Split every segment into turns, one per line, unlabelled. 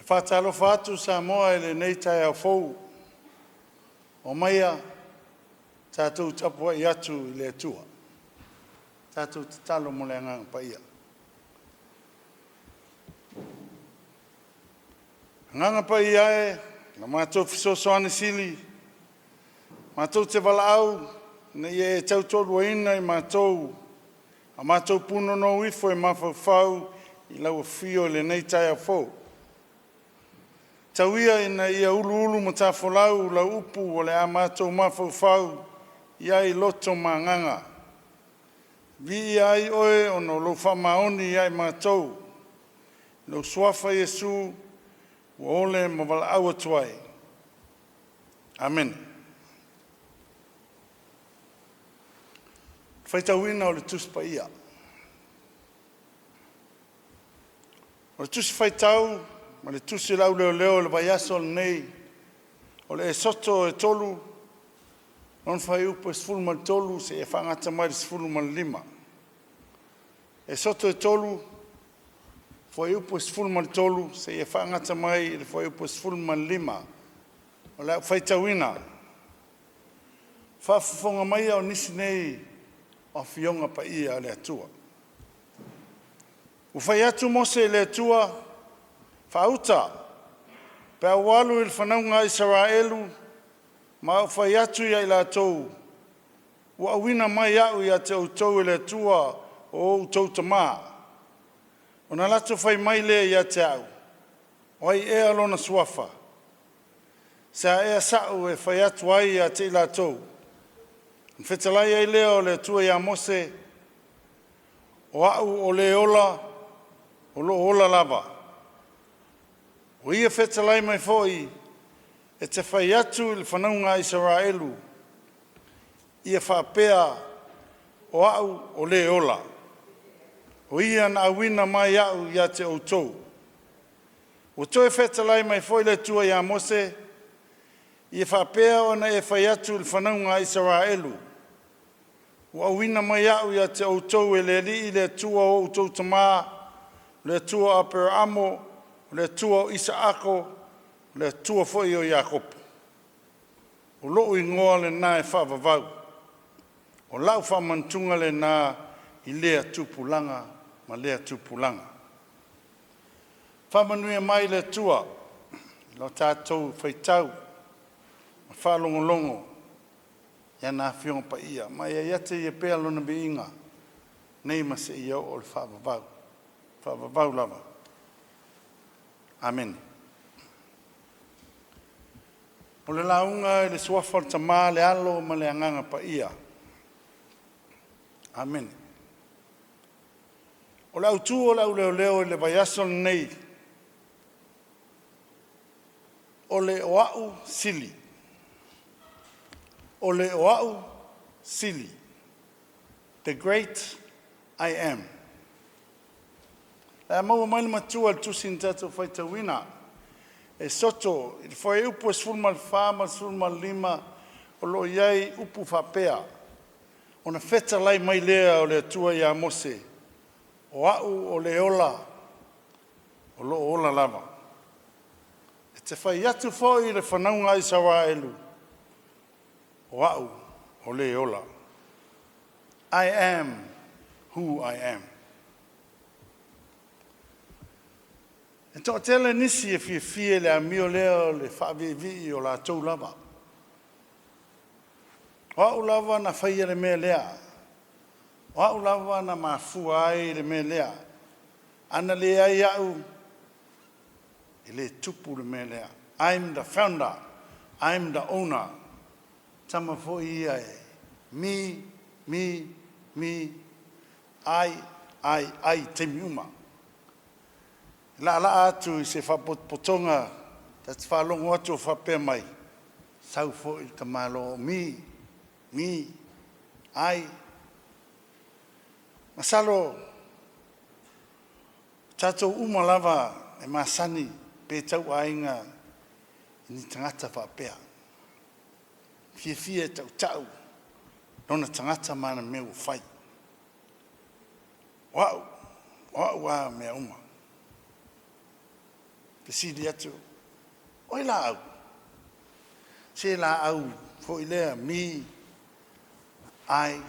whātalo whātu sa moa ele nei tai au fou. O maia, tātou tapua i atu i le atua. Tātou te talo mo le anganga pa ia. Anganga pa ia e, na mātou fisosoane sili, mātou te wala au, na ia e tautolu ina i mātou, a mātou puno no wifo e mawhau i lau fio le nei tai au fou. Tauia ina ia ulu ma tāwholau la upu o le a mātou mawhau ia i loto manganga. Vi ai oe o no lo whamaoni ia i mātou. Lo suafa Yesu o ole ma wala awa tuai. Amen. Whaitauina o le tuspa ia. O le tusi whaitau, ma le tusi lau leo le vaiaso le nei, o le e soto e tolu, non whai upo e sfulu ma le tolu, se e whangata mai le sfulu ma le lima. E soto e tolu, whai upo e sfulu ma le tolu, se e whangata mai le whai upo e sfulu ma le lima. O le whaitauina. Whafufonga mai au nisi nei, o fionga pa ia le atua. U whai atu mose le atua, whauta, pēr walu il whanaunga Israelu, ma au whai atu ia i la tau. Ua awina mai au ia te autou le tua o autou tamā. O na lato whai mai lea ia te au. O ai ea lona suafa. Sa ea sau e whai atu ai ia te i la tau. Whetalai ai lea o le tua ia mose, o au o le ola, o lo ola lava. O ia whetalai mai foi, e te whai atu il whanaunga Israelu, ia whapea o au o le ola. O ia na awina mai au ia te outou. O toi whetalai mai foi le tua ia mose, ia whapea o na e whai atu il whanaunga Israelu. O awina mai au ia te outou e le li i le tua o outou tamā, le tua a Peramo, le tua o Isaako, le tua foi o Iakopo. O loo i ngoa le nā e whaavavau. O lau whamantunga le nā i lea tupulanga, ma lea tupulanga. Whamanuia mai le tua, lo tātou whaitau, ma whalongolongo, ia nā whionga pa ia, ma ia iate ia pēa lona be inga, nei ma se ia o le whaavavau. Whaavavau lava. Amen. O le launga e le suafa ta mā le alo ma le anganga pa ia. Amen. O le autu o le au leo le vaiaso nei. O le oau sili. O le oau sili. The great I am. E maua mai le matua le tusin tatou whaitauina. E soto, i whai upu e sfulma le wha, ma sfulma le lima, o lo iai upu whapea. O na wheta lai mai lea o le atua ia mose. O au o le ola, o lo ola lava. E te whai atu whai le whanaunga Israelu. O au o le ola. I am who I am. E tō tele nisi e fie le amio leo le whaavii o la tau lava. O au lava na whaia le mea lea. O au lava na mafua ai le mea lea. Ana le ai au i le tupu le mea lea. I'm the founder. I'm the owner. Tama fo ia e. Me, I, te miuma. La atu I se whapotonga, that's whalongo atu o whapea mai. Sau fo I ta malo, me, I. Masalo, tatou umalava e masani, pe tau ainga, ni tangata whapea. Fie tau, nona tangata mana meu whai. Wow, mea uma. te siri atu. Oi la au. Se la au, fo ilea, me, I.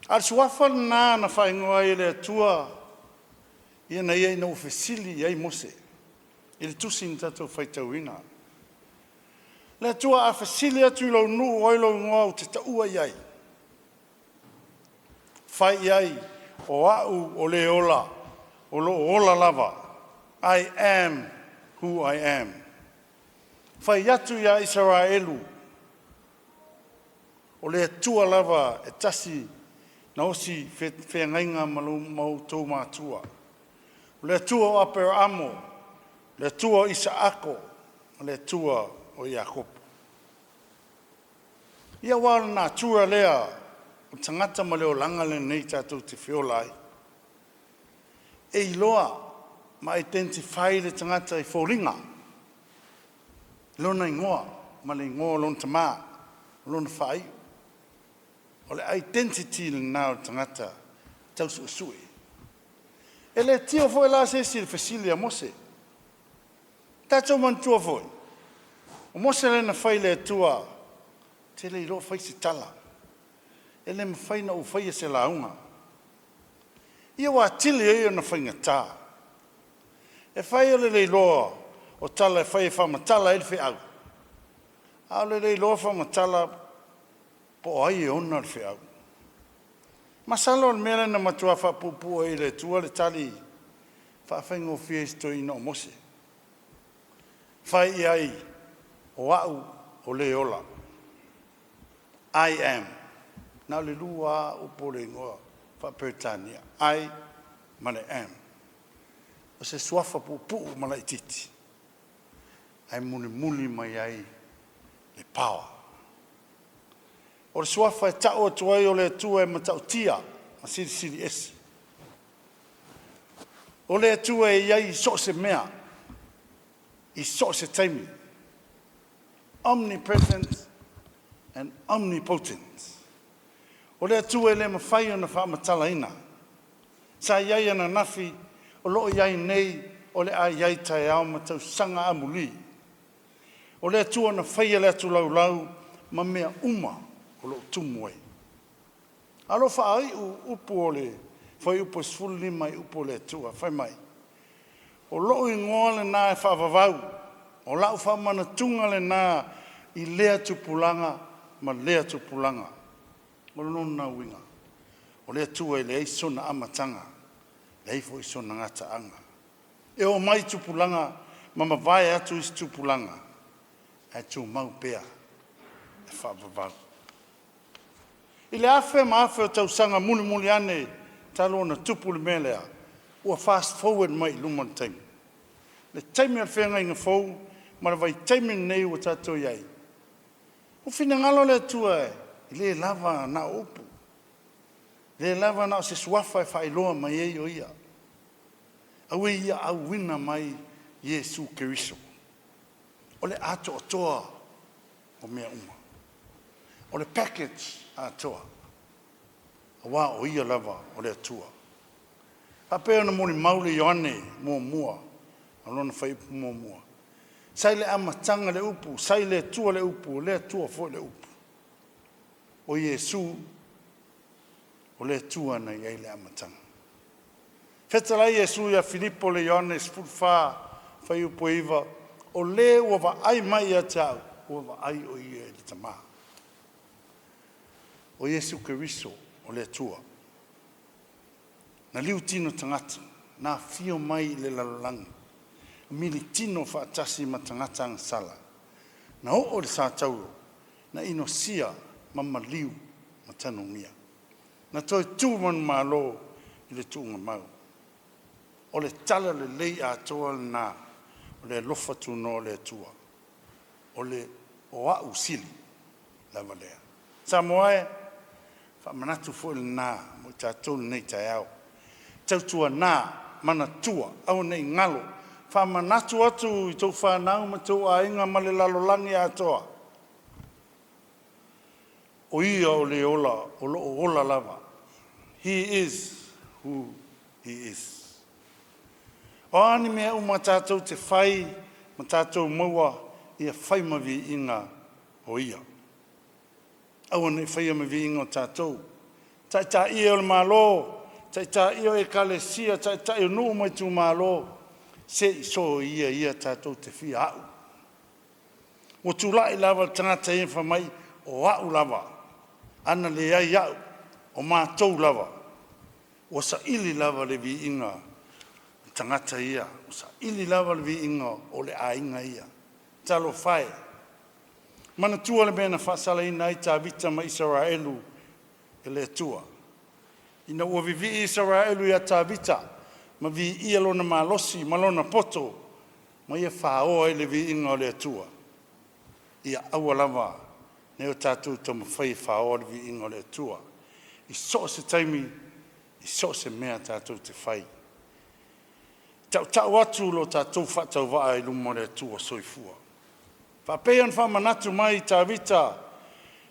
Al suafa na whaingoa i le tua, ia na iei na ufesili iei mose, i le tusin tatou whaitauina. Le tua a fesili atu i lau nuu oilo ngoa o te taua iei. Whai iei o au o le ola, o lo ola lava. I am who I am. Whai atu ia Israelu, o le tua lava e tasi na osi whengainga mau tau mātua. O le tua o Aperamo, le tua o Isaako, o le tua o Iakopo. Ia wala nā tua lea, o tangata ma leo langa le nei tātou te whiolai. E iloa, ma identify le tangata i whoringa. Lona ingoa, ma le ingoa lona tamā, lona whai. O le identity le nā o tangata, tausu usui. E le tio foi la se si le fasilia mose. Tātou mantua foi. O mose le na whai le tua, te le ilo whai se tala. E le mwhai na u whai se launga. Ia wā tili e na whai ngatā. E whai o le iloa, o tala e whai e whamatala e le whi au. A le iloa whamatala, po ai e ona le whi au. Masalo o mele na matua whapupu e le tua le tali, whawhengo fiesto i no mose. Whai i ai, o au o le ola. I am. Nā le lua o pole ngoa, whapertania. I, mane am. O se suafa pupu mana i titi. Ai muli mai ai le power. O le suafa e tau atu ai o le atua e matau tia, ma siri esi. O le atua e iai i so se mea, i so se taimi. Omnipresent and omnipotent. O le atua e le mawhai o na whaamatala ina. Sa iai ana nafi, o loo iai nei, o le a iai tai au matau sanga amuli. O le atua na whai le atu lau, ma mea uma, o lo tumuai. Alo whaai upu o le, whai upo sfuli mai upo le tua, whai mai. O lo i ngoa le nā e whaavavau, o lau whaamana tunga le nā i lea tupulanga, ma lea tupulanga. O lo nona winga. O le tua i le eisona amatanga, le eifo isona ngata anga. E o mai tupulanga, ma mawai atu is tupulanga, e tu mau pea, e whaavavau. I le afe ma afe o tausanga muli ane talo na tupu le melea ua fast forward mai lumon taimi. Le taimi al whenga inga fau ma le vai taimi nei ua tato iai. O fina ngalo le atua e i le lava na upu. Le lava na o se suafa e whailoa mai ei o ia. Au e ia au wina mai Yesu Keriso. O le ato o toa o mea uma. O le package a toa. A wā o ia lava o le atua. Hapea na moni maule Ioane mua. Alona whaipu mua. Sai le amatanga le upu. Sai le atua le upu. Le atua fo le upu. O Yesu. O le atua na iei le amatanga. Fetala Yesu ia Filipo le Ioane spulfa whaiupu iwa. O le ua wa ai mai a tau. Ua wa ai o ia le tamaa. O Yesu Keriso o le atua. Na liu tino tangata, na fio mai le lalolangi. Mili tino whaatasi ma tangata ang sala. Na o le sa tauro, na ino sia mama liu ma tanungia. Na toi tūman malo i le tūnga mau. O le tala le lei a toa le nā, o le lofa tūno le atua. O le o au sili la valea. Sa moae, whamanatu fo le nā, mo tātou nei tai au. Tautua nā, mana tua, au nei ngalo. Whamanatu atu i tau whanau ma tau a inga ma le lalolangi a toa. O ia o le ola, o lo ola lava. He is who he is. O ani mea uma tātou te whai, ma tātou maua, ia whai mawi inga o ia. Aua nei whai mawi inga o tātou. Tai tā ia o le mālo, tai tā ia o e kalesia, tai tā ia o nuu mai tū mālo, se i so ia tātou te whia au. O tū lai lava tangata e whamai o au lava, ana le ai au, o mātou lava, o sa ili lava le vi inga, tangata ia, o sa ili lava le vi inga o le ainga ia. Talo whae. Mana tua le mena whasala ina i tā vita ma Israelu e le tua. Ina ua vivi Israelu ia tā vita, ma vi ia lona malosi, ma lona poto, ma ia whaoa i le vi inga o le tua. Ia aua lava, ne o tātou tama whai whaoa le vi inga o le tua. I so se taimi, i so se mea tātou te whai. Tau atu lo tātou whatau waa i lumo le tua soifua. Whapean whamanatu mai tā vita,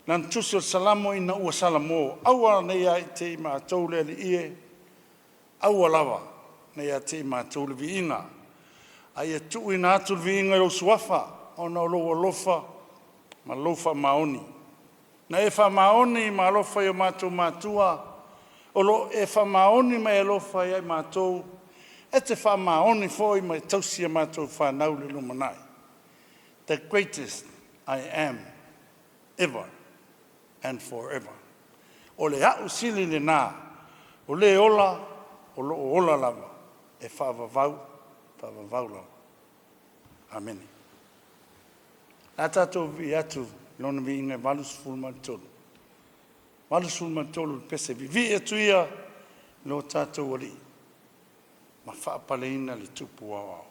nan tusil salamo ina ua salamo. Aua nei ai te i mātou le li ie, aua lava nei ai te i mātou le vi inga. Ai e tu ina atu le vi inga i o suafa, ona o loa lofa, ma lofa maoni. Na e wha maoni ma lofa i o mātou mātua, o lo e wha maoni ma e lofa i ai mātou, e te wha maoni fōi ma e tausia mātou whanau le lumanai. The greatest I am ever and forever. O le au sili le nā, o le ola, o lo ola lava, e whaavavau lava. Amen. Nā tātou vi atu, lona vi inga valus fulmatolu. Valus fulmatolu pese vi atu ia, lo tātou wali. Ma whaapaleina le tupu au.
Oh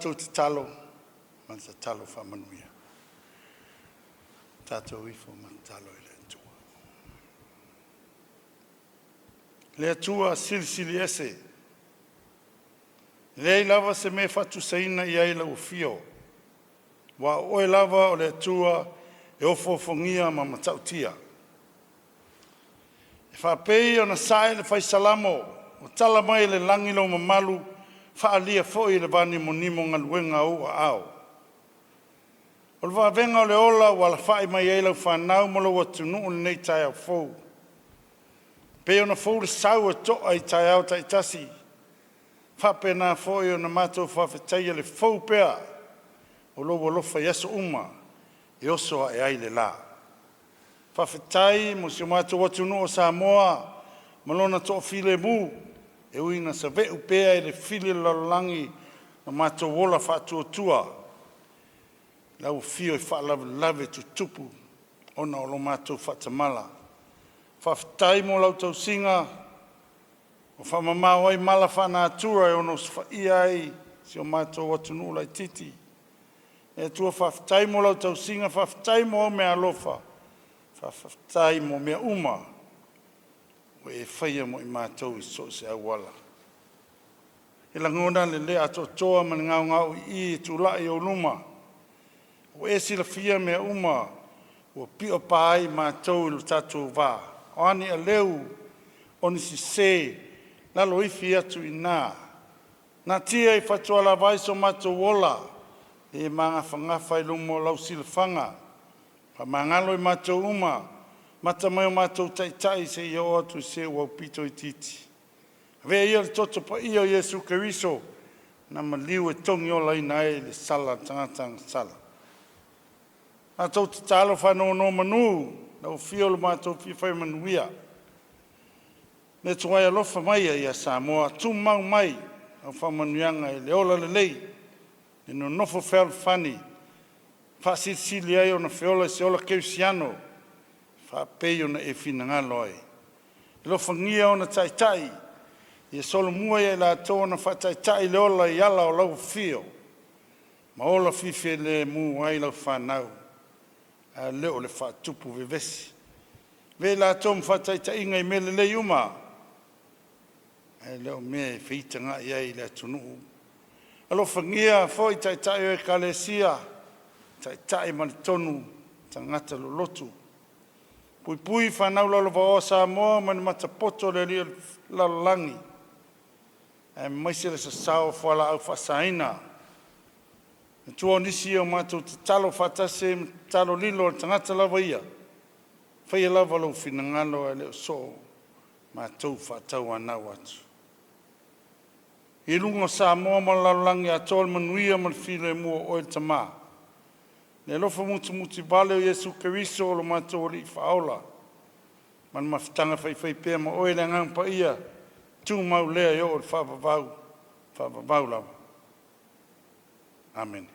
tātou te talo, man te talo whamanuia. Tātou ifo man talo i le atua. Le atua sili ese. Le lava se me fatu saina i aila o fio. Wa oe lava o le atua e ofofongia ma matautia. E whapei o na sae le whaisalamo, o tala mai le langilo mamalu, whaalia foi le vani monimo ngaluenga ua au. O le whavenga o le ola, wala whai mai eilau whanau malo wa tunu o nei tai au fou. Pe o na fou le sau e toa i tai au tai tasi. Whape na foi o na matou whawhetai le fou pea, o lo lofa yeso uma, e oso e ai le la. Whawhetai mo si o matou watunu o Samoa, malona to file mu, e uina sa veu pea e le file lalangi na matou wola whaatua tua. Lau fio i whaalave tu tupu, ona o lo matou whaatamala. Whawhetai mo lau tau singa, o whamamau ai mala whana atura e ono ia ai, si o matou watunu lai titi. E tua whawhetai mo lau tau singa, whawhetai mo mea alofa, whawhetai mo mea uma, o e whaia mo i mātou i so se awala. E la ngona le lea ato toa mani ngau ngau i tu lai o luma, o e sila fia mea uma, o pio pai mātou i lo tatou vā. O ani a leu, o nisi se, lalo ifi atu i nā. Nā tia i fatua la vaiso mātou wola, e mga whangafa i lumo lau sila whanga, pa mangalo i mātou uma, mata mai o mātou taitai se i o atu se wau pito i titi. Vea ia le toto pa ia o Yesu Keriso, na maliu e tongi o laina e le sala tangatanga sala. Mātou te talo whanau no manu, na o fio lo mātou whiwhai manuia. Ne tuai alofa mai a ia Samoa, tu mau mai, au whamanuianga e le ola le lei, e no nofo whel whani, whaasili ai o na whiola se ola keusiano, whapei o na e whinangalo ai. E lo whangia o na taitai, e solo mua e la tō na whataitai le ola i ala o lau fio, ma ola whiwhe le mu ai lau whanau, a leo le whatupu vevesi. Ve la tō mwhataitai inga i mele le uma, e leo mea e whitanga i ai le tunuu. Alo whangia foi taitai o e kalesia, taitai mani tonu, tangata lo lotu. Pui pui whanau lalo o Samoa mani matapoto le lia lalolangi. E maisele sa sao whala au whasaina. E tua nisi o mātou te talo whatase, talo lilo o tangata lava ia. Whaia lava lau whinangalo e leo so, mātou whatau anau atu. I lunga Samoa ma lalolangi a tol manuia man while mua o el tamā. Ne lofa muti vale o Yesu Keriso o lo mātou li whaola. Man mawhitanga whai pēr ma oe le ngang pa ia, tū mau lea i o le whawavau lava. Amen.